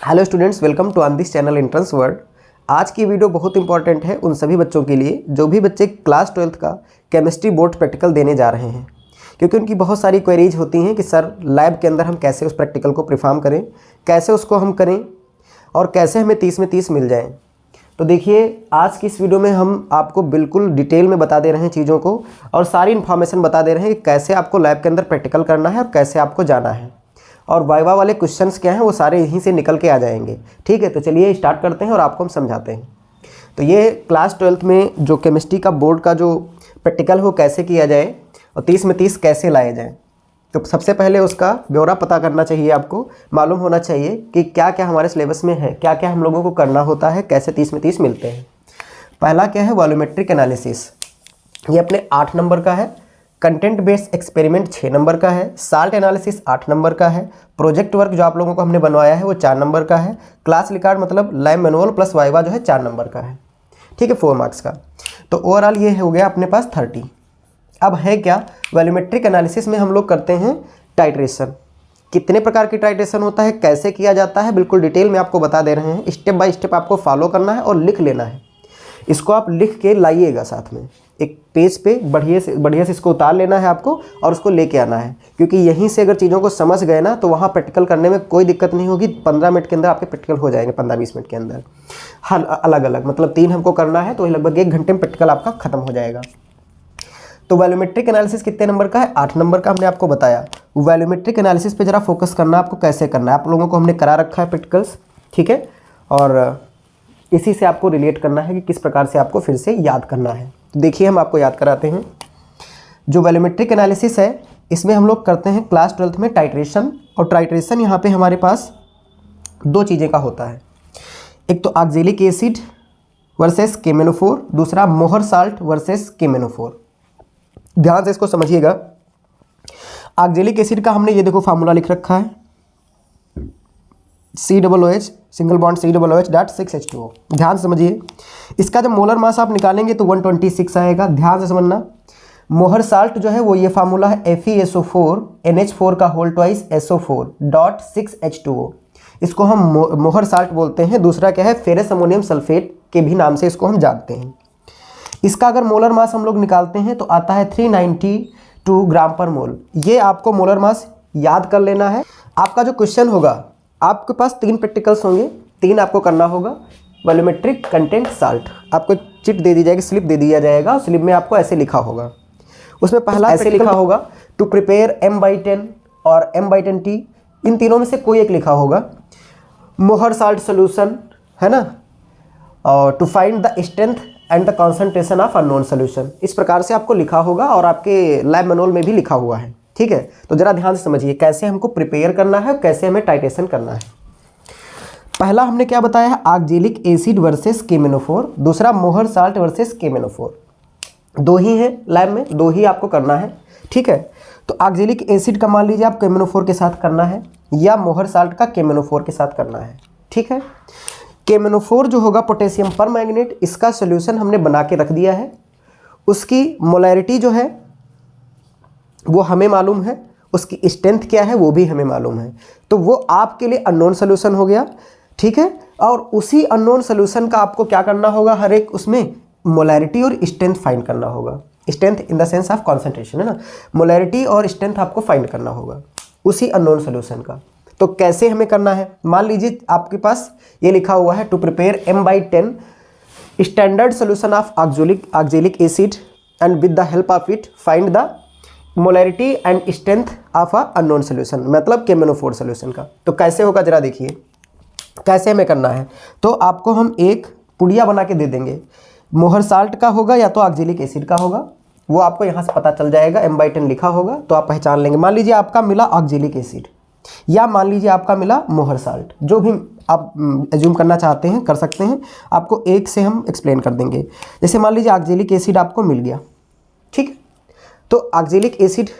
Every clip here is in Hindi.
Hello students, welcome to on this channel entrance world. आज की वीडियो बहुत इंपॉर्टेंट है उन सभी बच्चों के लिए जो भी बच्चे क्लास 12th का केमिस्ट्री बोर्ड प्रैक्टिकल देने जा रहे हैं, क्योंकि उनकी बहुत सारी क्वेरीज होती हैं कि सर लैब के अंदर हम कैसे उस प्रैक्टिकल को परफॉर्म करें, कैसे उसको हम करें और कैसे हमें 30 में 30 मिल जाएँ। तो देखिए, आज की इस वीडियो में हम आपको बिल्कुल डिटेल में बता दे रहे हैं चीज़ों को और सारी इन्फॉर्मेशन बता दे रहे हैं कि कैसे आपको लैब के अंदर प्रैक्टिकल करना है और कैसे आपको जाना है, और वाइवा वाले क्वेश्चंस क्या हैं वो सारे यहीं से निकल के आ जाएंगे। ठीक है, तो चलिए स्टार्ट करते हैं और आपको हम समझाते हैं। तो ये क्लास 12th में जो केमिस्ट्री का बोर्ड का जो प्रैक्टिकल हो कैसे किया जाए और 30 में 30 कैसे लाए जाएँ। तो सबसे पहले उसका ब्यौरा पता करना चाहिए, आपको मालूम होना चाहिए कि क्या क्या हमारे सिलेबस में है, क्या क्या हम लोगों को करना होता है, कैसे 30 में 30 मिलते हैं। पहला क्या है, वॉल्यूमेट्रिक एनालिसिस। ये अपने 8 नंबर का है। कंटेंट बेस्ड एक्सपेरिमेंट 6 नंबर का है। साल्ट एनालिसिस 8 नंबर का है। प्रोजेक्ट वर्क जो आप लोगों को हमने बनवाया है वो 4 नंबर का है। क्लास रिकॉर्ड मतलब लैब मैनुअल प्लस वाइवा जो है 4 नंबर का है। ठीक है, 4 मार्क्स का। तो ओवरऑल ये हो गया अपने पास 30। अब है क्या, वॉल्यूमेट्रिक एनालिसिस में हम लोग करते हैं टाइट्रेशन। कितने प्रकार की टाइट्रेशन होता है, कैसे किया जाता है, बिल्कुल डिटेल में आपको बता दे रहे हैं। स्टेप बाय स्टेप आपको फॉलो करना है और लिख लेना है। इसको आप लिख के लाइएगा साथ में एक पेज पे, बढ़िया से इसको उतार लेना है आपको और उसको लेके आना है, क्योंकि यहीं से अगर चीज़ों को समझ गए ना तो वहाँ प्रैक्टिकल करने में कोई दिक्कत नहीं होगी। 15 मिनट के अंदर आपके प्रैक्टिकल हो जाएंगे, 15-20 मिनट के अंदर। हर अलग अलग मतलब 3 हमको करना है तो लगभग 1 घंटे में प्रैक्टिकल आपका खत्म हो जाएगा। तो वॉल्यूमेट्रिक एनालिसिस कितने नंबर का है, 8 नंबर का हमने आपको बताया। वॉल्यूमेट्रिक एनालिसिस पे जरा फोकस करना, आपको कैसे करना है। आप लोगों को हमने करा रखा है प्रैक्टिकल्स, ठीक है, और इसी से आपको रिलेट करना है कि किस प्रकार से आपको फिर से याद करना है। तो देखिए, हम आपको याद कराते हैं। जो वॉल्यूमेट्रिक एनालिसिस है इसमें हम लोग करते हैं क्लास 12th में टाइट्रेशन। और टाइट्रेशन यहाँ पे हमारे पास 2 चीज़ें का होता है। एक तो ऑक्जेलिक एसिड वर्सेस केमेनोफोर, दूसरा मोहर साल्ट वर्सेस केमेनोफोर। ध्यान से इसको समझिएगा। ऑक्जेलिक एसिड का हमने ये देखो फार्मूला लिख रखा है, COOH सिंगल बॉन्ड COOH.6H2O। ध्यान से समझिए। इसका जब मोलर मास आप निकालेंगे तो 126 आएगा। ध्यान से समझना। मोहर साल्ट जो है वो ये फार्मूला है FeSO4 NH4 का होल ट्वाइस SO4.6H2O। इसको हम मोहर साल्ट बोलते हैं। दूसरा क्या है, फेरस अमोनियम सल्फेट के भी नाम से इसको हम जानते हैं। इसका अगर मोलर मास हम लोग निकालते हैं तो आता है 392 ग्राम पर मोल। ये आपको मोलर मास याद कर लेना है। आपका जो क्वेश्चन होगा, आपके पास 3 प्रैक्टिकल्स होंगे, 3 आपको करना होगा। Volumetric, content, salt. आपको चिट दे दी जाएगी, स्लिप दे दिया जाएगा। स्लिप में आपको ऐसे लिखा होगा, उसमें पहला ऐसे लिखा होगा टू प्रिपेयर M/10 और M/10T। इन तीनों में से कोई एक लिखा होगा। मोहर साल्ट सोल्यूशन है ना, और to find the strength and the concentration of unknown solution. इस प्रकार से आपको लिखा होगा और आपके लैब मैनुअल में भी लिखा हुआ है। ठीक है, तो जरा ध्यान से समझिए कैसे हमको प्रिपेयर करना है, कैसे हमें टाइट्रेशन करना है। पहला हमने क्या बताया है, ऑक्जेलिक एसिड वर्सेस केमेनोफोर। दूसरा मोहर साल्ट वर्सेस केमेनोफोर। 2 ही है लैब में, 2 ही आपको करना है। ठीक है, तो ऑक्जेलिक एसिड का मान लीजिए आप केमेनोफोर के साथ करना है या मोहर साल्ट का केमेनोफोर के साथ करना है। ठीक है, केमेनोफोर जो होगा पोटेशियम परमैंगनेट, इसका सोल्यूशन हमने बना के रख दिया है। उसकी मोलैरिटी जो है वो हमें मालूम है, उसकी स्ट्रेंथ क्या है वो भी हमें मालूम है। तो वो आपके लिए अननोन सोल्यूशन हो गया। ठीक है, और उसी अननोन सोल्यूशन का आपको क्या करना होगा, हर एक उसमें मोलैरिटी और स्ट्रेंथ फाइंड करना होगा। Strength in the sense of concentration है ना, मोलैरिटी और स्ट्रेंथ आपको फाइंड करना होगा उसी अननोन सोल्यूशन का। तो कैसे हमें करना है, मान लीजिए आपके पास ये लिखा हुआ है to prepare M/10 standard solution of oxalic acid and with the help of it find the molarity and strength of a unknown solution, मतलब केमेनोफोर सोल्यूशन का। तो कैसे होगा जरा देखिए कैसे हमें करना है। तो आपको हम एक पुड़िया बना के दे देंगे, मोहर साल्ट का होगा या तो ऑक्जेलिक एसिड का होगा, वो आपको यहाँ से पता चल जाएगा। M/10 लिखा होगा तो आप पहचान लेंगे। मान लीजिए आपका मिला ऑक्जेलिक एसिड या मान लीजिए आपका मिला मोहर साल्ट, जो भी आप एज्यूम करना चाहते हैं कर सकते हैं। आपको एक से हम एक्सप्लेन कर देंगे। जैसे मान लीजिए ऑक्जेलिक एसिड आपको मिल गया, ठीक है, तो ऑक्जेलिक एसिड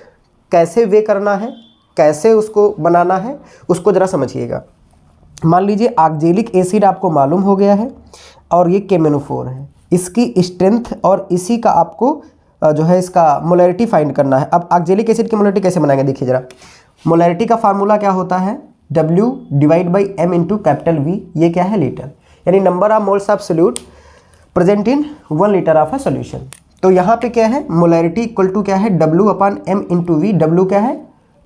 कैसे वे करना है, कैसे उसको बनाना है, उसको ज़रा समझिएगा। मान लीजिए ऑक्जेलिक एसिड आपको मालूम हो गया है और ये केमेनोफोर है। इसकी स्ट्रेंथ और इसी का आपको जो है इसका मोलैरिटी फाइंड करना है। अब ऑक्जेलिक एसिड की मोलैरिटी कैसे बनाएंगे देखिए ज़रा। मोलैरिटी का फार्मूला क्या होता है, W divide by M into capital V, ये क्या है लीटर, यानी number of moles of solute present in 1 litre of a solution. तो यहाँ पे क्या है, मोलैरिटी इक्वल टू क्या है, W upon M into V। W क्या है,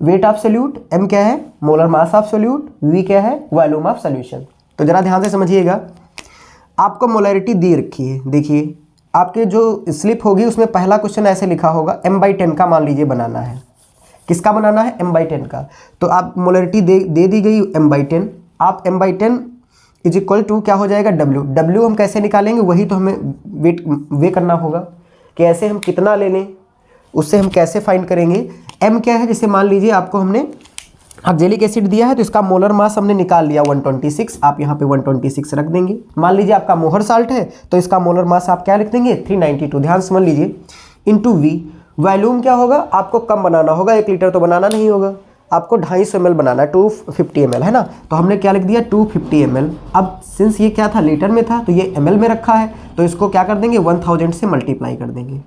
वेट ऑफ सोल्यूट, M क्या है, molar mass of solute, V क्या है, वॉल्यूम ऑफ सोल्यूशन। तो जरा ध्यान से समझिएगा, आपको मोलैरिटी दी रखी है, देखिए आपके जो स्लिप होगी उसमें पहला क्वेश्चन ऐसे लिखा होगा M/10 का मान लीजिए बनाना है, किसका बनाना है, M/10 का। तो आप मोलैरिटी दे दी गई M/10, आप M/10 इज इक्वल टू क्या हो जाएगा, W हम कैसे निकालेंगे, वही तो हमें वे करना होगा कि ऐसे हम कितना ले लें, उससे हम कैसे फाइंड करेंगे। M क्या है, जैसे मान लीजिए आपको हमने ऑक्जेलिक एसिड दिया है तो इसका मोलर मास हमने निकाल लिया 126, आप यहाँ पे 126 रख देंगे। मान लीजिए आपका मोहर साल्ट है तो इसका मोलर मास आप क्या लिख देंगे, 392, ध्यान समझ लीजिए, इंटू V। वॉल्यूम क्या होगा, आपको कम बनाना होगा, 1 लीटर तो बनाना नहीं होगा, आपको 250 ml बनाना है, 250 ml है ना, तो हमने क्या लिख दिया 250 ml। अब सिंस ये क्या था, लीटर में था तो ये ml में रखा है, तो इसको क्या कर देंगे 1000 से मल्टीप्लाई कर देंगे।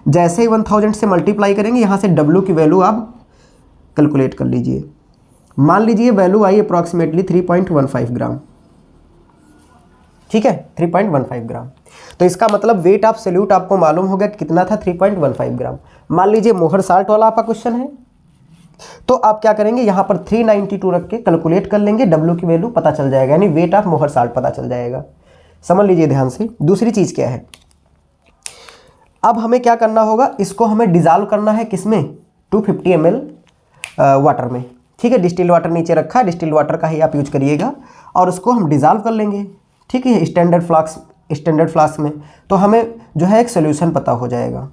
जैसे ही 1000 से मल्टीप्लाई करेंगे यहाँ से W की वैल्यू आप कैलकुलेट कर लीजिए। मान लीजिए वैल्यू आई अप्रॉक्सीमेटली 3.15 ग्राम, ठीक है, 3.15 ग्राम। तो इसका मतलब वेट ऑफ सोल्यूट आपको मालूम होगा कि कितना था, 3.15 ग्राम। मान लीजिए मोहर साल्ट वाला आपका क्वेश्चन है, तो आप क्या करेंगे, यहाँ पर 392 रख के कैलकुलेट कर लेंगे, W की वैल्यू पता चल जाएगा, यानी वेट ऑफ मोहर साल्ट पता चल जाएगा। समझ लीजिए ध्यान से। दूसरी चीज़ क्या है, अब हमें क्या करना होगा, इसको हमें डिजॉल्व करना है किसमें, 250 ml वाटर में, ठीक है। डिस्टिल्ड वाटर नीचे रखा है, डिस्टिल्ड वाटर का ही आप यूज करिएगा, और उसको हम डिजॉल्व कर लेंगे, ठीक है, स्टैंडर्ड फ्लास्क में। तो हमें जो है एक सोल्यूशन पता हो जाएगा।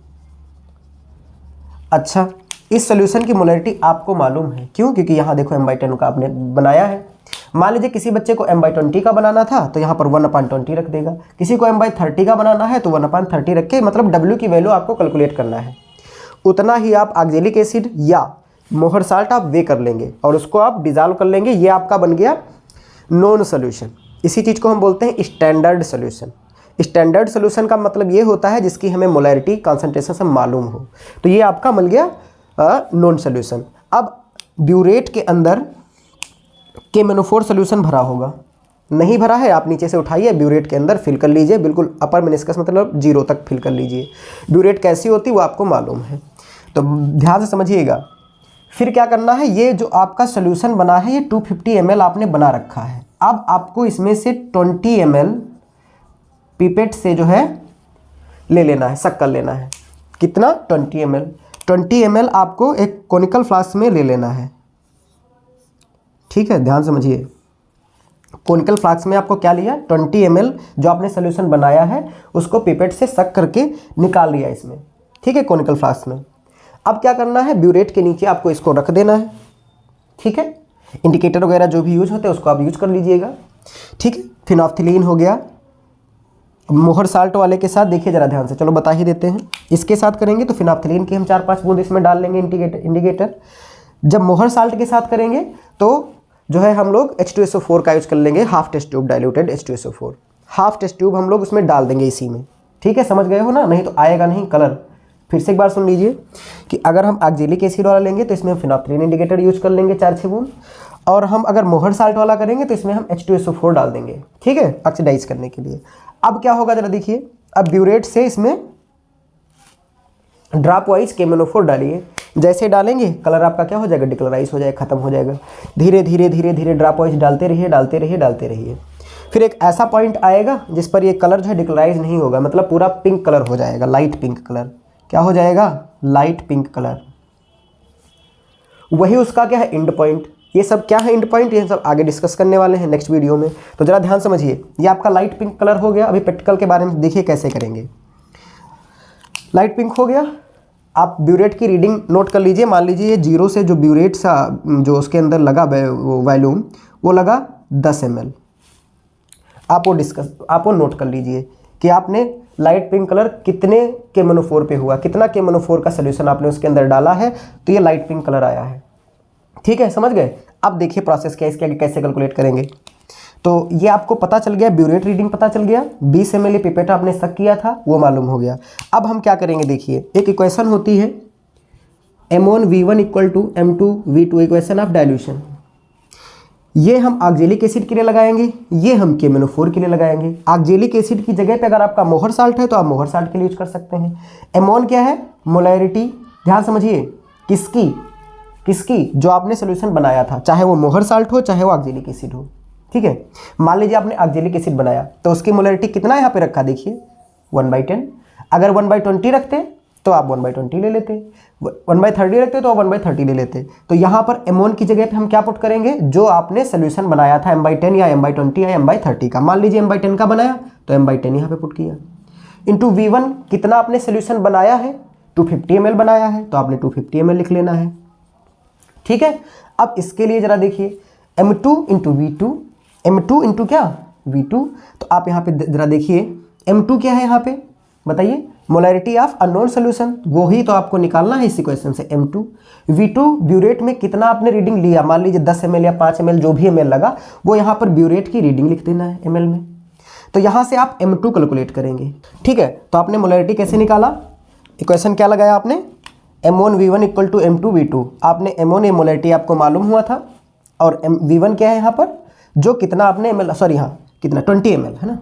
अच्छा, इस सोल्यूशन की मोलैरिटी आपको मालूम है, क्यों, क्योंकि यहाँ देखो M/10 का आपने बनाया है। मान लीजिए किसी बच्चे को M/20 का बनाना था तो यहाँ पर 1/20 रख देगा, किसी को M/30 का बनाना है तो 1/30 रख के, मतलब W की वैल्यू आपको कैलकुलेट करना है। उतना ही आप ऑक्जेलिक एसिड या मोहर साल्ट आप वे कर लेंगे और उसको आप डिजॉल्व कर लेंगे, ये आपका बन गया नॉन सोल्यूशन। इसी चीज़ को हम बोलते हैं स्टैंडर्ड सोल्यूशन। स्टैंडर्ड सोल्यूशन का मतलब ये होता है जिसकी हमें मोलैरिटी कॉन्सेंट्रेशन से मालूम हो, तो ये आपका मिल गया नॉन सोल्यूशन। अब ब्यूरेट के अंदर KMnO4 सोल्यूशन भरा होगा, नहीं भरा है आप नीचे से उठाइए, ब्यूरेट के अंदर फिल कर लीजिए, बिल्कुल अपर मेनिस्कस मतलब 0 तक फिल कर लीजिए। ब्यूरेट कैसी होती है वो आपको मालूम है, तो ध्यान से समझिएगा। फिर क्या करना है, ये जो आपका सोल्यूशन बना है ये 250 ml आपने बना रखा है। अब आपको इसमें से 20 ml पिपेट से जो है ले लेना है, शक कर लेना है, कितना, 20 ml। 20 ml आपको एक कोनिकल फ्लास्क में ले लेना है, ठीक है, ध्यान समझिए। कोनिकल फ्लास्क में आपको क्या लिया, 20 ml जो आपने सोल्यूशन बनाया है उसको पिपेट से शक करके निकाल लिया इसमें, ठीक है, कोनिकल फ्लास्क में। अब क्या करना है, ब्यूरेट के नीचे आपको इसको रख देना है, ठीक है। इंडिकेटर वगैरह जो भी यूज होते हैं उसको आप यूज कर लीजिएगा, ठीक है। फिनोल्फथलीन हो गया, मोहर साल्ट वाले के साथ देखिए जरा ध्यान से, चलो बता ही देते हैं। इसके साथ करेंगे तो फिनोल्फथलीन की हम 4-5 बूंद इसमें डाल लेंगे इंडिकेटर। जब मोहर साल्ट के साथ करेंगे तो जो है हम लोग H2SO4 का यूज कर लेंगे, half test tube diluted H2SO4, half test tube हम लोग उसमें डाल देंगे इसी में, ठीक है, समझ गए हो ना, नहीं तो आएगा नहीं कलर। फिर से एक बार सुन लीजिए कि अगर हम ऑक्जेलिक एसिड वाला लेंगे तो इसमें हम फिनोल्फथलीन इंडिकेटर यूज कर लेंगे 4-6 बूंद, और हम अगर मोहर साल्ट वाला करेंगे तो इसमें हम H2SO4 डाल देंगे, ठीक है, ऑक्सीडाइज करने के लिए। अब क्या होगा जरा देखिए, अब ब्यूरेट से इसमें ड्रॉप वाइज KMnO4 डालिए, जैसे डालेंगे कलर आपका क्या हो जाएगा, डिक्लराइज हो जाएगा, खत्म हो जाएगा। धीरे धीरे धीरे धीरे ड्रॉप वाइज डालते रहिए, डालते रहिए, डालते रहिए। फिर एक ऐसा पॉइंट आएगा जिस पर ये कलर जो है डिक्लराइज नहीं होगा, मतलब पूरा पिंक कलर हो जाएगा, लाइट पिंक कलर। क्या हो जाएगा, लाइट पिंक कलर। वही उसका क्या है, एंड पॉइंट। ये सब क्या है, एंड पॉइंट, ये सब आगे डिस्कस करने वाले हैं नेक्स्ट वीडियो में, तो जरा ध्यान समझिए। ये आपका लाइट पिंक कलर हो गया। अभी प्रैक्टिकल के बारे में देखिए कैसे करेंगे। लाइट पिंक हो गया, आप ब्यूरेट की रीडिंग नोट कर लीजिए। मान लीजिए ये 0 से जो ब्यूरेट सा जो उसके अंदर लगा वॉल्यूम वो लगा 10 ml। आप वो नोट कर लीजिए कि आपने लाइट पिंक कलर कितने KMnO4 पे हुआ, कितना KMnO4 का सोल्यूशन आपने उसके अंदर डाला है, तो ये लाइट पिंक कलर आया है, ठीक है, समझ गए। अब देखिए प्रोसेस क्या है, इसके आगे कैसे कैलकुलेट करेंगे। तो ये आपको पता चल गया, ब्यूरेट रीडिंग पता चल गया, 20 ml पिपेट आपने शक किया था वो मालूम हो गया। अब हम क्या करेंगे, देखिए एक इक्वेशन होती है M1V1 = M2V2, equation of dilution. ये हम ऑक्जेलिक एसिड के लिए लगाएंगे, ये हम KMnO4 के लिए लगाएंगे। ऑक्जेलिक एसिड की जगह पे अगर आपका मोहर साल्ट है तो आप मोहर साल्ट के लिए यूज कर सकते हैं। एमोन क्या है? मोलैरिटी। ध्यान समझिए, किसकी जो आपने सोल्यूशन बनाया था, चाहे वो मोहर साल्ट हो चाहे वो ऑक्जेलिक एसिड हो, ठीक है। मान लीजिए आपने ऑक्जेलिक एसिड बनाया तो उसकी मोलैरिटी कितना यहाँ पे रखा, देखिए 1/10। अगर 1/20 रखते तो आप 1/20 ले लेते, 1/30 रखते तो आप 1/30 ले लेते। तो यहाँ पर एमोन की जगह पे हम क्या पुट करेंगे, जो आपने सोल्यूशन बनाया था M/10 या M/20 या M/30 का। मान लीजिए M/10 का बनाया तो M/10 यहाँ पे पुट किया, इंटू V1 कितना आपने सोल्यूशन बनाया है, 250 ml बनाया है तो आपने 250 ml लिख लेना है, ठीक है। अब इसके लिए जरा देखिए M2 into V2, M2 into क्या V2, तो आप यहाँ पे जरा देखिए M2 क्या है यहाँ पे बताइए, मोलैरिटी ऑफ अननोन सोल्यूशन, वो ही तो आपको निकालना है इसी क्वेश्चन से। M2 V2 ब्यूरेट में कितना आपने रीडिंग लिया, मान लीजिए 10 ml या 5 ml जो भी ml लगा, वो यहाँ पर ब्यूरेट की रीडिंग लिख देना है ml में। तो यहाँ से आप M2 कैलकुलेट करेंगे, ठीक है। तो आपने मोलैरिटी कैसे निकाला, इक्वेशन क्या लगाया आपने, M1 V1 equal to M2 V2। आपने M1 मोलैरिटी आपको मालूम हुआ था और V1 क्या है यहाँ पर, जो कितना आपने ml, सॉरी हाँ कितना 20 ml है ना,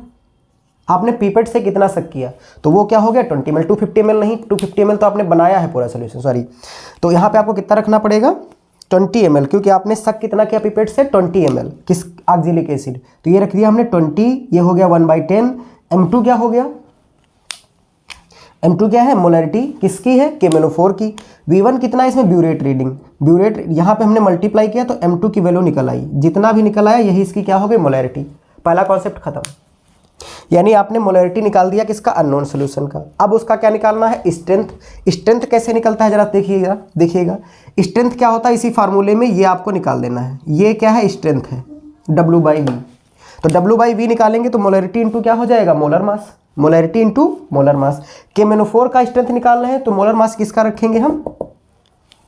आपने पीपेट से कितना सक किया तो वो क्या हो गया 20 ml, 250 ml नहीं, 250 ml तो आपने बनाया है पूरा सोल्यूशन, सॉरी। तो यहाँ पे आपको कितना रखना पड़ेगा 20 ml, क्योंकि आपने सक कितना किया पीपेट से 20 ml किस ऑक्जेलिक एसिड, तो ये रख दिया हमने 20, ये हो गया 1/10। M2 क्या हो गया, M2 क्या है, मोलैरिटी किसकी है, KMnO4 की। V1 कितना है इसमें, ब्यूरेट रीडिंग, ब्यूरेट यहाँ पे हमने मल्टीप्लाई किया तो M2 की वैल्यू निकल आई, जितना भी निकल आया यही इसकी क्या हो गई, मोलैरिटी। पहला कॉन्सेप्ट खत्म, यानी आपने मोलैरिटी निकाल दिया किसका, अननोन सोल्यूशन का। अब उसका क्या निकालना है, स्ट्रेंथ। स्ट्रेंथ कैसे निकलता है जरा देखिएगा स्ट्रेंथ क्या होता है, इसी फार्मूले में ये आपको निकाल देना है। ये क्या है, स्ट्रेंथ है W/V। तो W/V निकालेंगे तो मोलैरिटी इंटू क्या हो जाएगा, molar mass, molarity into molar mass. KMnO4 का स्ट्रेंथ निकालना है तो मोलर मास किसका रखेंगे हम,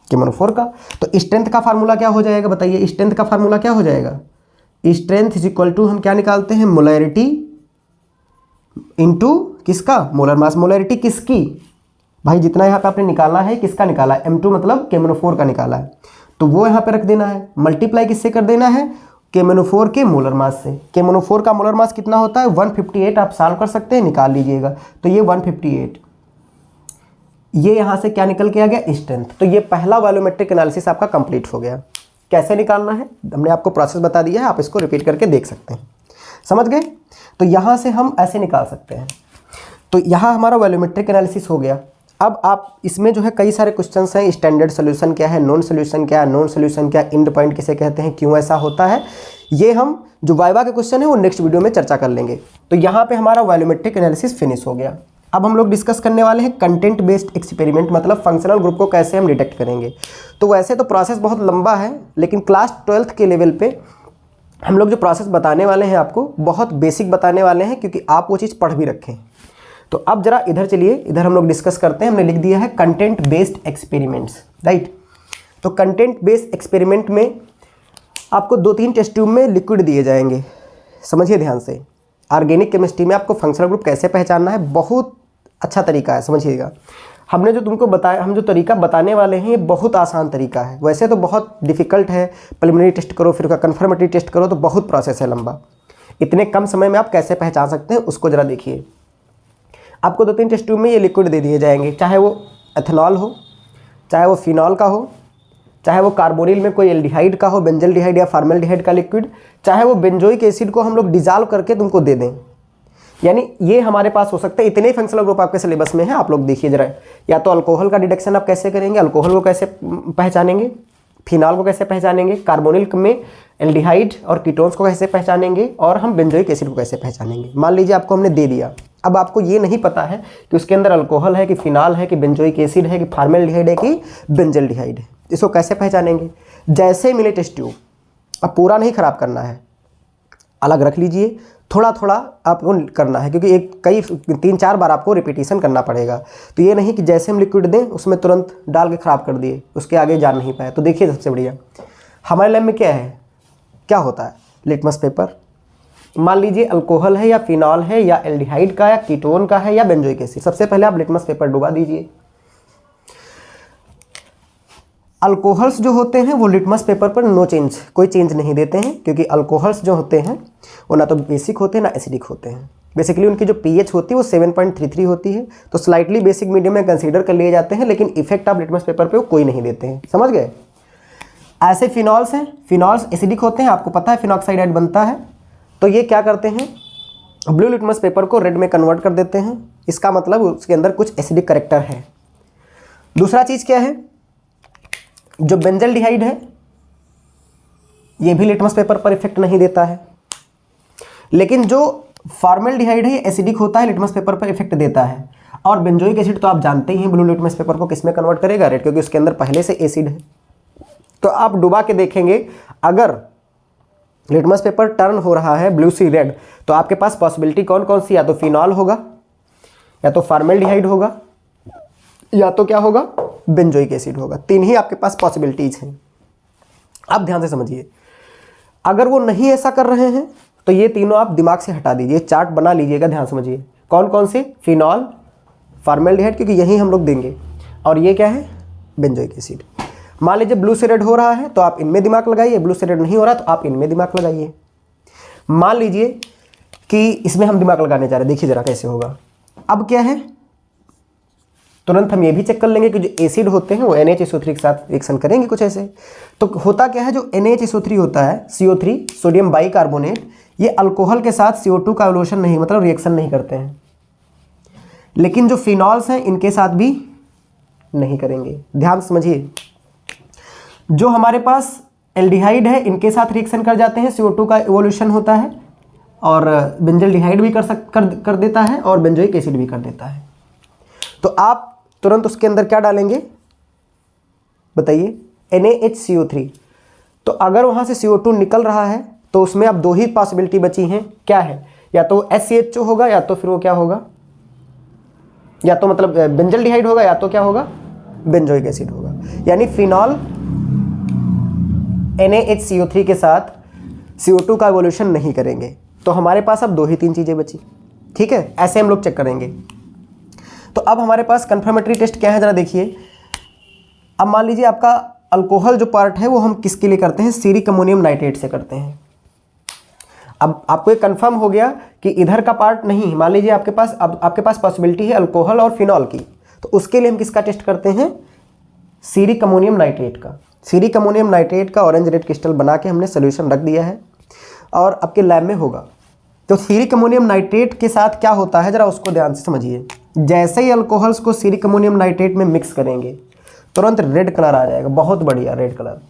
KMnO4 का। तो स्ट्रेंथ का फार्मूला क्या हो जाएगा बताइए, स्ट्रेंथ का फार्मूला क्या हो जाएगा, स्ट्रेंथ इज इक्वल टू हम क्या निकालते हैं, मोलैरिटी इंटू किसका, मोलर मास। मोलैरिटी किसकी भाई, जितना यहाँ पे आपने निकालना है किसका निकाला है, M2 मतलब KMnO4 का निकाला है, तो वो यहाँ पे रख देना है। मल्टीप्लाई किससे कर देना है, KMnO4 के मोलर मास से। KMnO4 का मोलर मास कितना होता है 158, आप सॉल्व कर सकते हैं, निकाल लीजिएगा। तो ये 158, ये यहाँ से क्या निकल के आ गया, स्ट्रेंथ। तो ये पहला वॉल्यूमेट्रिक एनालिसिस आपका कंप्लीट हो गया। कैसे निकालना है हमने आपको प्रोसेस बता दिया है, आप इसको रिपीट करके देख सकते हैं, समझ गए। तो यहाँ से हम ऐसे निकाल सकते हैं। तो यहाँ हमारा वॉल्यूमेट्रिक एनालिसिस हो गया। अब आप इसमें जो है कई सारे क्वेश्चंस हैं, स्टैंडर्ड सोल्यूशन क्या है, नॉन सोल्यूशन क्या है, नॉन सोल्यूशन क्या, एंड पॉइंट किसे कहते हैं, क्यों ऐसा होता है, ये हम जो वाइवा के क्वेश्चन है वो नेक्स्ट वीडियो में चर्चा कर लेंगे। तो यहाँ पे हमारा वॉल्यूमेट्रिक एनालिसिस फिनिश हो गया। अब हम लोग डिस्कस करने वाले हैं कंटेंट बेस्ड एक्सपेरिमेंट, मतलब फंक्शनल ग्रुप को कैसे हम डिटेक्ट करेंगे। तो वैसे तो प्रोसेस बहुत लंबा है, लेकिन क्लास 12th के लेवल पे हम लोग जो प्रोसेस बताने वाले हैं आपको बहुत बेसिक बताने वाले हैं, क्योंकि आप वो चीज़ पढ़ भी रखें। तो अब जरा इधर चलिए, इधर हम लोग डिस्कस करते हैं। हमने लिख दिया है कंटेंट बेस्ड एक्सपेरिमेंट्स, राइट। तो कंटेंट बेस्ड एक्सपेरिमेंट में आपको 2-3 टेस्ट ट्यूब में लिक्विड दिए जाएंगे, समझिए ध्यान से। ऑर्गेनिक केमिस्ट्री में आपको फंक्शनल ग्रुप कैसे पहचानना है बहुत अच्छा तरीका है, समझिएगा। हमने जो तुमको बताया, हम जो तरीका बताने वाले हैं ये बहुत आसान तरीका है। वैसे तो बहुत डिफ़िकल्ट है, प्रिलिमिनरी टेस्ट करो फिर उसका कन्फर्मेटरी टेस्ट करो तो बहुत प्रोसेस है लंबा। इतने कम समय में आप कैसे पहचान सकते हैं उसको ज़रा देखिए। आपको 2-3 टेस्ट ट्यूब में ये लिक्विड दे दिए जाएंगे, चाहे वो एथेनॉल हो, चाहे वो फिनॉल का हो, चाहे वो कार्बोनिल में कोई एल्डिहाइड का हो, बेंजल्डिहाइड या फॉर्मल्डिहाइड का लिक्विड, चाहे वो बेंजोइक एसिड को हम लोग डिजॉल्व करके तुमको दे दें। यानी ये हमारे पास हो सकता है। इतने ही फंक्शनल ग्रुप आपके सिलेबस में है, आप लोग देखिए जरा। या तो अल्कोहल का डिडक्शन आप कैसे करेंगे, अल्कोहल को कैसे पहचानेंगे, फिनॉल को कैसे पहचानेंगे, कार्बोनिल में एल्डिहाइड और कीटोन्स को कैसे पहचानेंगे, और हम बेंजोइक एसिड को कैसे पहचानेंगे। मान लीजिए आपको हमने दे दिया, अब आपको ये नहीं पता है कि उसके अंदर अल्कोहल है कि फिनॉल है कि बेंजोइक एसिड है कि फॉर्मल्डिहाइड है कि बेंजल्डिहाइड है, इसको कैसे पहचानेंगे। जैसे मिले टेस्ट ट्यूब, अब पूरा नहीं ख़राब करना है, अलग रख लीजिए, थोड़ा थोड़ा आपको करना है, क्योंकि कई 3-4 बार आपको रिपीटिशन करना पड़ेगा। तो ये नहीं कि जैसे हम लिक्विड दें उसमें तुरंत डाल के ख़राब कर दिए, उसके आगे जा नहीं पाए। तो देखिए सबसे बढ़िया हमारे लैब में क्या है, क्या होता है, लिटमस पेपर। मान लीजिए अल्कोहल है या फिनॉल है या एल्डिहाइड का या कीटोन का है या बेंजोइक एसिड। सबसे पहले आप लिटमस पेपर डुबा दीजिए, अल्कोहल्स जो होते हैं वो लिटमस पेपर पर नो चेंज, कोई चेंज नहीं देते हैं, क्योंकि अल्कोहल्स जो होते हैं वो ना तो बेसिक होते हैं ना एसिडिक होते हैं। बेसिकली उनकी जो पीएच होती है वो 7.33 होती है, तो स्लाइटली बेसिक मीडियम में कंसीडर कर लिए जाते हैं, लेकिन इफेक्ट आप लिटमस पेपर पे वो कोई नहीं देते हैं। समझ गए? ऐसे फिनॉल्स हैं, फिनॉल्स एसिडिक होते हैं, आपको पता है फिनॉक्साइड बनता है, तो ये क्या करते हैं, ब्लू लिटमस पेपर को रेड में कन्वर्ट कर देते हैं। इसका मतलब उसके अंदर कुछ एसिडिक करेक्टर है। दूसरा चीज़ क्या है, जो बेंजल्डिहाइड है ये भी लिटमस पेपर पर इफेक्ट नहीं देता है, लेकिन जो फॉर्मेल्डिहाइड है ये एसिडिक होता है, लिटमस पेपर पर इफेक्ट देता है। और बेंजोइक एसिड तो आप जानते ही हैं ब्लू लिटमस पेपर को किस में कन्वर्ट करेगा, रेड, क्योंकि उसके अंदर पहले से एसिड है। तो आप डुबा के देखेंगे, अगर लिटमस पेपर टर्न हो रहा है ब्लू से रेड, तो आपके पास पॉसिबिलिटी कौन कौन सी, या तो फिनॉल होगा, या तो फॉर्मेल्डिहाइड होगा, या तो क्या होगा, बेंजोइक एसिड होगा। तीन ही आपके पास पॉसिबिलिटीज हैं। अब ध्यान से समझिए, अगर वो नहीं ऐसा कर रहे हैं तो ये तीनों आप दिमाग से हटा दीजिए, चार्ट बना लीजिएगा, ध्यान समझिए कौन कौन से, फिनॉल, फॉर्मेल्डिहाइड, क्योंकि यही हम लोग देंगे, और ये क्या है, बेंजोइक एसिड। मान लीजिए ब्लू से रेड हो रहा है तो आप इनमें दिमाग लगाइए, ब्लू से रेड नहीं हो रहा तो आप इनमें दिमाग लगाइए। मान लीजिए कि इसमें हम दिमाग लगाने जा रहे हैं, देखिए जरा कैसे होगा। अब क्या है, तुरंत हम ये भी चेक कर लेंगे कि जो एसिड होते हैं वो NaHSO3 के साथ रिएक्शन करेंगे कुछ ऐसे। तो होता क्या है, जो NaHSO3 होता है, CO3 सोडियम बाइकार्बोनेट, ये अल्कोहल के साथ CO2 का एवोल्यूशन नहीं, मतलब रिएक्शन नहीं करते हैं। लेकिन जो फिनॉल्स हैं इनके साथ भी नहीं करेंगे। ध्यान समझिए, जो हमारे पास एल्डिहाइड है इनके साथ रिएक्शन कर जाते हैं, CO2 का एवोल्यूशन होता है, और बेंजल्डिहाइड भी कर देता है, और बेंजोइक एसिड भी कर देता है। तो आप तुरंत उसके अंदर क्या डालेंगे बताइए, NaHCO3। तो अगर वहाँ से CO2 निकल रहा है तो उसमें अब दो ही पॉसिबिलिटी बची हैं, क्या है, या तो SCHO होगा, या तो फिर वो क्या होगा, या तो मतलब बेंजल्डिहाइड होगा, या तो क्या होगा, बेंजोइक एसिड होगा। यानी फिनॉल NaHCO3 के साथ CO2 का एवोल्यूशन नहीं करेंगे। तो हमारे पास अब दो ही तीन चीज़ें बची। ठीक है, ऐसे हम लोग चेक करेंगे। तो अब हमारे पास कंफर्मेटरी टेस्ट क्या है, जरा देखिए। अब मान लीजिए आपका अल्कोहल जो पार्ट है वो हम किसके लिए करते हैं, सीरिक अमोनियम नाइट्रेट से करते हैं। अब आपको ये कंफर्म हो गया कि इधर का पार्ट नहीं, मान लीजिए आपके पास, अब आपके पास पॉसिबिलिटी है अल्कोहल और फिनॉल की, तो उसके लिए हम किसका टेस्ट करते हैं, सीरिक अमोनियम नाइट्रेट का। सीरिक अमोनियम नाइट्रेट का ऑरेंज रेड क्रिस्टल बना के हमने सोल्यूशन रख दिया है और आपके लैब में होगा। तो सीरिक अमोनियम नाइट्रेट के साथ क्या होता है, जरा उसको ध्यान से समझिए। जैसे ही अल्कोहल्स को सीरिक अमोनियम नाइट्रेट में मिक्स करेंगे तुरंत रेड कलर आ जाएगा, बहुत बढ़िया रेड कलर।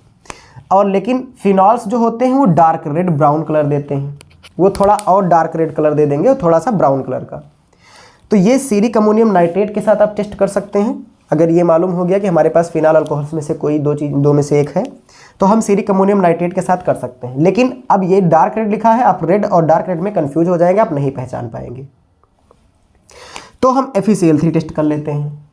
और लेकिन फिनॉल्स जो होते हैं वो डार्क रेड ब्राउन कलर देते हैं, वो थोड़ा और डार्क रेड कलर दे देंगे, थोड़ा सा ब्राउन कलर का। तो ये सीरिक अमोनियम नाइट्रेट के साथ आप टेस्ट कर सकते हैं। अगर ये मालूम हो गया कि हमारे पास फिनॉल अल्कोहल्स में से कोई दो में से एक है, तो हम सीरिक अमोनियम नाइट्रेट के साथ कर सकते हैं। लेकिन अब ये डार्क रेड लिखा है, आप रेड और डार्क रेड में कंफ्यूज हो जाएंगे, आप नहीं पहचान पाएंगे। तो हम FeCl3 टेस्ट कर लेते हैं।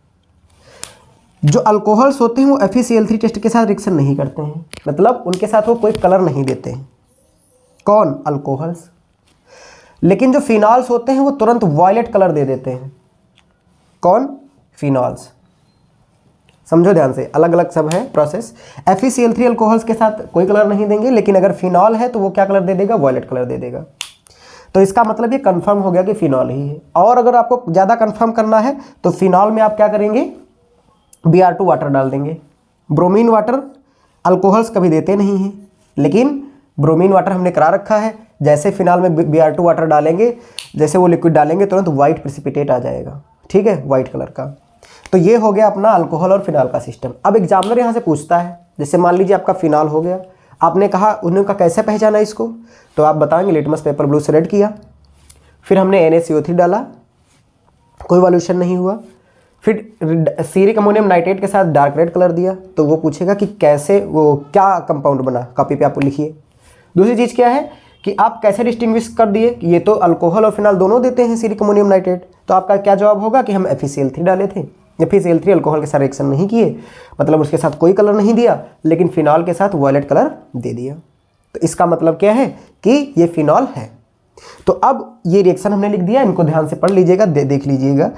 जो अल्कोहल्स होते हैं वो FeCl3 टेस्ट के साथ रिएक्शन नहीं करते हैं, मतलब उनके साथ वो कोई कलर नहीं देते हैं। कौन, अल्कोहल्स। लेकिन जो फिनॉल्स होते हैं वो तुरंत वॉयलेट कलर दे देते हैं। कौन, फिनॉल्स। समझो ध्यान से, अलग अलग सब है प्रोसेस। FeCl3 अल्कोहल्स के साथ कोई कलर नहीं देंगे, लेकिन अगर फिनॉल है तो वो क्या कलर दे देगा, वॉयलेट कलर दे देगा। तो इसका मतलब ये कंफर्म हो गया कि फिनॉल ही है। और अगर आपको ज़्यादा कंफर्म करना है तो फिनॉल में आप क्या करेंगे, Br2 वाटर डाल देंगे। ब्रोमीन वाटर अल्कोहल्स कभी देते नहीं हैं, लेकिन ब्रोमीन वाटर हमने करा रखा है। जैसे फिनॉल में Br2 वाटर डालेंगे, जैसे वो लिक्विड डालेंगे तुरंत वाइट प्रेसिपिटेट आ जाएगा, ठीक है, वाइट कलर का। तो ये हो गया अपना अल्कोहल और फिनॉल का सिस्टम। अब एग्जामिनर यहाँ से पूछता है, जैसे मान लीजिए आपका फिनॉल हो गया, आपने कहा उन्होंने कहा कैसे पहचाना इसको, तो आप बताएंगे लिटमस पेपर ब्लू से रेड किया, फिर हमने NaCO3 डाला, कोई वॉल्यूशन नहीं हुआ, फिर सीरिक अमोनियम नाइट्रेट के साथ डार्क रेड कलर दिया, तो वो पूछेगा कि कैसे, वो क्या कंपाउंड बना, कॉपी पे आप लिखिए। दूसरी चीज़ क्या है कि आप कैसे डिस्टिंग्विश कर दिए कि ये तो अल्कोहल और फिनॉल दोनों देते हैं सीरिक अमोनियम नाइट्रेट, तो आपका क्या जवाब होगा कि हम FeCl3 डाले थे। FeCl3 अल्कोहल के साथ रिएक्शन नहीं किए, मतलब उसके साथ कोई कलर नहीं दिया, लेकिन फिनॉल के साथ वॉयलेट कलर दे दिया। तो इसका मतलब क्या है कि ये फिनॉल है। तो अब ये रिएक्शन हमने लिख दिया, इनको ध्यान से पढ़ लीजिएगा, देख लीजिएगा।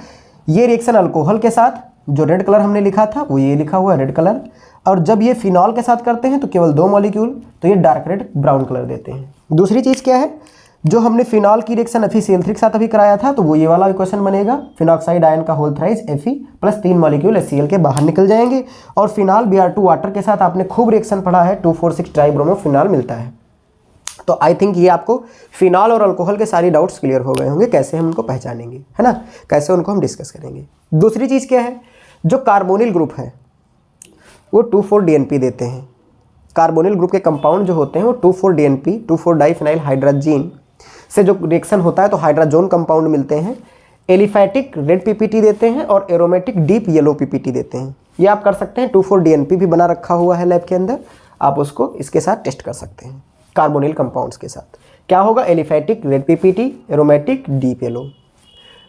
ये रिएक्शन अल्कोहल के साथ जो रेड कलर हमने लिखा था वो ये लिखा हुआ है रेड कलर, और जब ये फिनॉल के साथ करते हैं तो केवल 2 मॉलिक्यूल, तो ये डार्क रेड ब्राउन कलर देते हैं। दूसरी चीज़ क्या है, जो हमने फिनॉल की रिएक्शन FeCl3 के साथ अभी कराया था, तो वो ये वाला इक्वेशन बनेगा, फिनॉक्साइड आयन का whole thrice Fe plus 3 molecule HCl के बाहर निकल जाएंगे। और फिनॉल Br2 वाटर के साथ आपने खूब रिएक्शन पढ़ा है, 2,4,6 ट्राइब्रोमो फिनॉल मिलता है। तो आई थिंक ये आपको फिनॉल और अल्कोहल के सारी डाउट्स क्लियर हो गए होंगे, कैसे हम उनको पहचानेंगे, है ना, कैसे उनको हम डिस्कस करेंगे। दूसरी चीज़ क्या है, जो कार्बोनिल ग्रुप है वो 2,4-DNP देते हैं। कार्बोनिल ग्रुप के कंपाउंड जो होते हैं वो 2,4-DNP 2,4-डाइफिनाइल हाइड्राजीन से जो रिएक्शन होता है तो हाइड्राजोन कंपाउंड मिलते हैं। एलिफैटिक रेड PPT देते हैं और एरोमेटिक डीप येलो PPT देते हैं। ये आप कर सकते हैं, 2,4-DNP भी बना रखा हुआ है लैब के अंदर, आप उसको इसके साथ टेस्ट कर सकते हैं कार्बोनिल कंपाउंड्स के साथ। क्या होगा, aliphatic red PPT, aromatic deep yellow.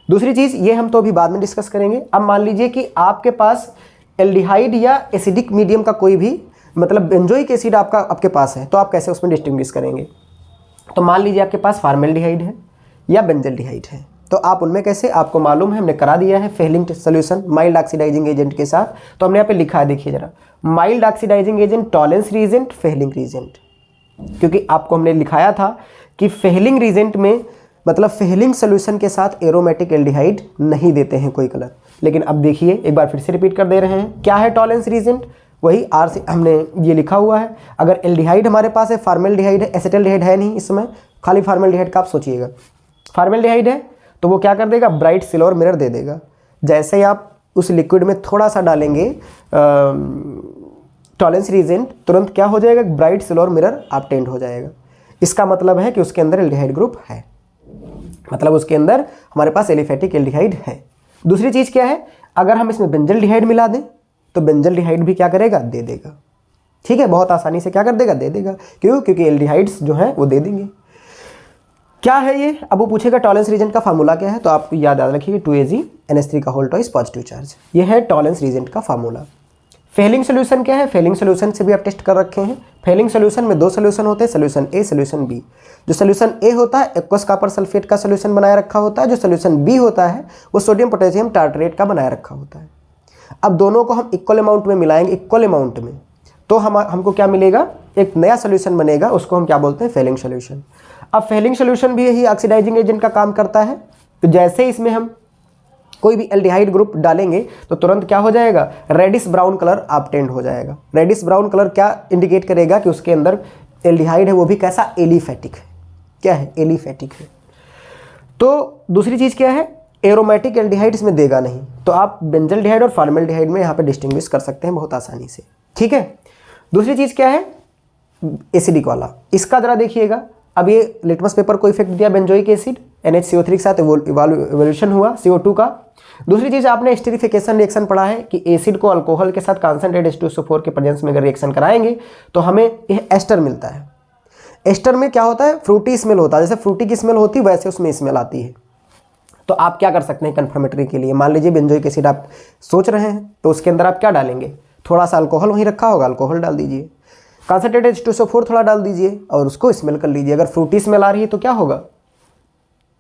दूसरी चीज़ ये हम तो अभी बाद में डिस्कस करेंगे। अब मान लीजिए कि आपके पास एल्डिहाइड या एसिडिक मीडियम का कोई भी मतलब बेंजोइक एसिड आपके पास है, तो आप कैसे उसमें डिस्टिंग्विश करेंगे। तो मान लीजिए आपके पास फार्मेल्डिहाइड है या बेंजल्डिहाइड है, तो आप उनमें कैसे, आपको मालूम है हमने करा दिया है Fehling solution mild oxidising agent के साथ। तो हमने यहाँ पे लिखा है, देखिए जरा, mild oxidising agent Tollens reagent, Fehling reagent, क्योंकि आपको हमने लिखाया था कि फेलिंग रीजेंट में मतलब फेलिंग सोल्यूशन के साथ एरोमेटिक एल्डिहाइड नहीं देते हैं कोई कलर। लेकिन अब देखिए एक बार फिर से रिपीट कर दे रहे हैं, क्या है टॉलेंस रीजेंट, वही आर से हमने ये लिखा हुआ है। अगर एल्डिहाइड हमारे पास है, फार्मेल्डिहाइड है, एसिटल्डिहाइड है नहीं, इसमें खाली फार्मेल्डिहाइड का आप सोचिएगा, फार्मेल्डिहाइड है तो वो क्या कर देगा, ब्राइट सिल्वर मिरर दे देगा। जैसे ही आप उस लिक्विड में थोड़ा सा डालेंगे टॉलेंस रीजेंट, तुरंत क्या हो जाएगा, ब्राइट सिल्वर मिरर ऑब्टेन्ड हो जाएगा। इसका मतलब है कि उसके अंदर एल्डिहाइड ग्रुप है, मतलब उसके अंदर हमारे पास एलिफैटिक एल्डिहाइड है। दूसरी चीज़ क्या है, अगर हम इसमें बेंजल्डिहाइड मिला दें तो बेंजल्डिहाइड भी क्या करेगा, दे देगा। ठीक है, बहुत आसानी से क्या कर देगा, दे देगा। क्यों, क्योंकि एल्डिहाइड्स जो हैं वो दे देंगे। क्या है ये, अब वो पूछेगा टॉलेंस रीजेंट का फार्मूला क्या है, तो आप याद रखिए 2Ag NH3 का होल ट्वाइस पॉजिटिव चार्ज, ये है टॉलेंस रीजेंट का फार्मूला। फेलिंग सोल्यूशन क्या है, फेलिंग सोल्यूशन से भी आप टेस्ट कर रखे हैं। फेलिंग सोल्यूशन में 2 सोल्यूशन होते हैं, सोल्यूशन A, सोल्यूशन B। जो सोल्यूशन A होता है एक्वस कॉपर सल्फेट का सोल्यूशन बनाया रखा होता है, जो सोल्यूशन B होता है वो सोडियम पोटेशियम टार्टरेट का बनाया रखा होता है। अब दोनों को हम इक्वल अमाउंट में मिलाएंगे, इक्वल अमाउंट में, तो हमको क्या मिलेगा, एक नया सोल्यूशन बनेगा, उसको हम क्या बोलते हैं, फेलिंग सोल्यूशन। अब फेलिंग सोल्यूशन भी यही ऑक्सीडाइजिंग एजेंट का काम करता है। तो जैसे इसमें हम कोई भी एल्डिहाइड ग्रुप डालेंगे तो तुरंत क्या हो जाएगा, रेडिश ब्राउन कलर ऑब्टेन्ड हो जाएगा। रेडिश ब्राउन कलर क्या इंडिकेट करेगा कि उसके अंदर एल्डिहाइड है, वो भी कैसा, एलिफैटिक है। क्या है, एलिफैटिक है। तो दूसरी चीज़ क्या है, एरोमेटिक एल्डिहाइड इसमें देगा नहीं, तो आप बेंजल्डिहाइड और फार्मेल्डिहाइड में यहाँ पे डिस्टिंग्विश कर सकते हैं बहुत आसानी से। ठीक है, दूसरी चीज़ क्या है, एसिडिक वाला, इसका जरा देखिएगा। अब ये लिटमस पेपर को इफेक्ट दिया बेंजोइक एसिड, NHCO3 के साथ इवोल्यूशन हुआ CO2 का। दूसरी चीज़ आपने एस्टरीफिकेशन रिएक्शन पढ़ा है कि एसिड को अल्कोहल के साथ कॉन्सेंट्रेट H2SO4 के प्रेजेंस में अगर रिएक्शन कराएंगे तो हमें यह एस्टर मिलता है। एस्टर में क्या होता है, फ्रूटी स्मेल होता है, जैसे फ्रूटी की स्मेल होती है वैसे उसमें स्मेल आती है। तो आप क्या कर सकते हैं कन्फर्मेटरी के लिए, मान लीजिए बेंजोइक एसिड आप सोच रहे हैं, तो उसके अंदर आप क्या डालेंगे, थोड़ा सा अल्कोहल वहीं रखा होगा, अल्कोहल डाल दीजिए, कॉन्सेंट्रेट H2SO4 थोड़ा डाल दीजिए और उसको स्मेल कर लीजिए। अगर फ्रूटी स्मेल आ रही है तो क्या होगा,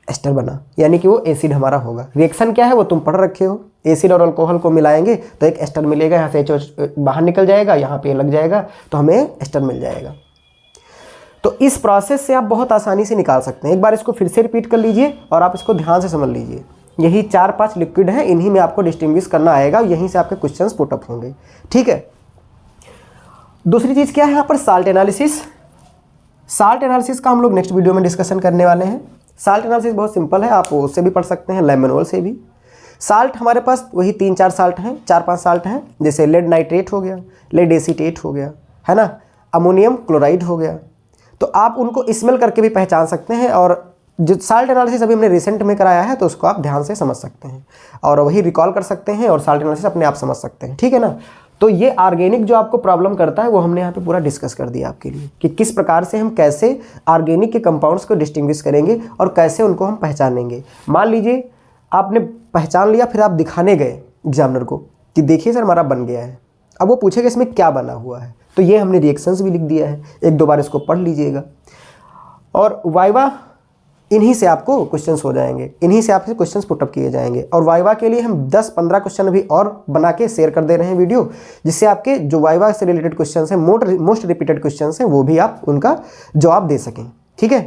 एस्टर बना, यानी कि वो एसिड हमारा होगा। रिएक्शन क्या है वो तुम पढ़ रखे हो, एसिड और अल्कोहल को मिलाएंगे तो एक एस्टर मिलेगा, यहाँ से H बाहर निकल जाएगा, यहाँ पे लग जाएगा तो हमें एस्टर मिल जाएगा। तो इस प्रोसेस से आप बहुत आसानी से निकाल सकते हैं। एक बार इसको फिर से रिपीट कर लीजिए और आप इसको ध्यान से समझ लीजिए। यही 4-5 लिक्विड हैं, इन्हीं में आपको डिस्टिंग्विश करना आएगा, यहीं से आपके क्वेश्चंस पुटअप होंगे। ठीक है, दूसरी चीज़ क्या है यहाँ पर, साल्ट एनालिसिस। साल्ट एनालिसिस का हम लोग नेक्स्ट वीडियो में डिस्कशन करने वाले हैं। साल्ट एनालिसिस बहुत सिंपल है, आप उससे भी पढ़ सकते हैं, लैब मैनुअल से भी। साल्ट हमारे पास वही 3-4 साल्ट हैं, 4-5 साल्ट हैं, जैसे लेड नाइट्रेट हो गया, लेड एसीटेट हो गया, है ना, अमोनियम क्लोराइड हो गया। तो आप उनको स्मेल करके भी पहचान सकते हैं, और जो साल्ट एनालिसिस अभी हमने रिसेंट में कराया है तो उसको आप ध्यान से समझ सकते हैं और वही रिकॉल कर सकते हैं और साल्ट एनालिसिस अपने आप समझ सकते हैं। ठीक है ना। तो ये ऑर्गेनिक जो आपको प्रॉब्लम करता है वो हमने यहाँ पे पूरा डिस्कस कर दिया आपके लिए कि किस प्रकार से हम कैसे ऑर्गेनिक के कंपाउंड्स को डिस्टिंग्विश करेंगे और कैसे उनको हम पहचानेंगे। मान लीजिए आपने पहचान लिया, फिर आप दिखाने गए एग्जामिनर को कि देखिए सर हमारा बन गया है। अब वो पूछेगा इसमें क्या बना हुआ है, तो ये हमने रिएक्शंस भी लिख दिया है, 1-2 बार इसको पढ़ लीजिएगा। और वाइवा इन्हीं से आपको क्वेश्चंस हो जाएंगे, इन्हीं से आपसे क्वेश्चंस पुटअप किए जाएंगे। और वाइवा के लिए हम 10-15 क्वेश्चन अभी और बना के शेयर कर दे रहे हैं वीडियो, जिससे आपके जो वाइवा से रिलेटेड क्वेश्चंस हैं, मोस्ट रिपीटेड क्वेश्चंस हैं, वो भी आप उनका जवाब दे सकें। ठीक है,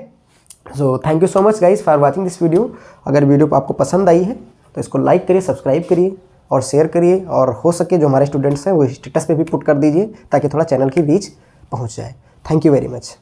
so thank you so much guys for watching this video. अगर वीडियो आपको पसंद आई है तो इसको लाइक करिए, सब्सक्राइब करिए और शेयर करिए, और हो सके जो हमारे स्टूडेंट्स हैं वो स्टेटस पे भी पुट कर दीजिए ताकि थोड़ा चैनल की रीच पहुंच जाए। Thank you very much.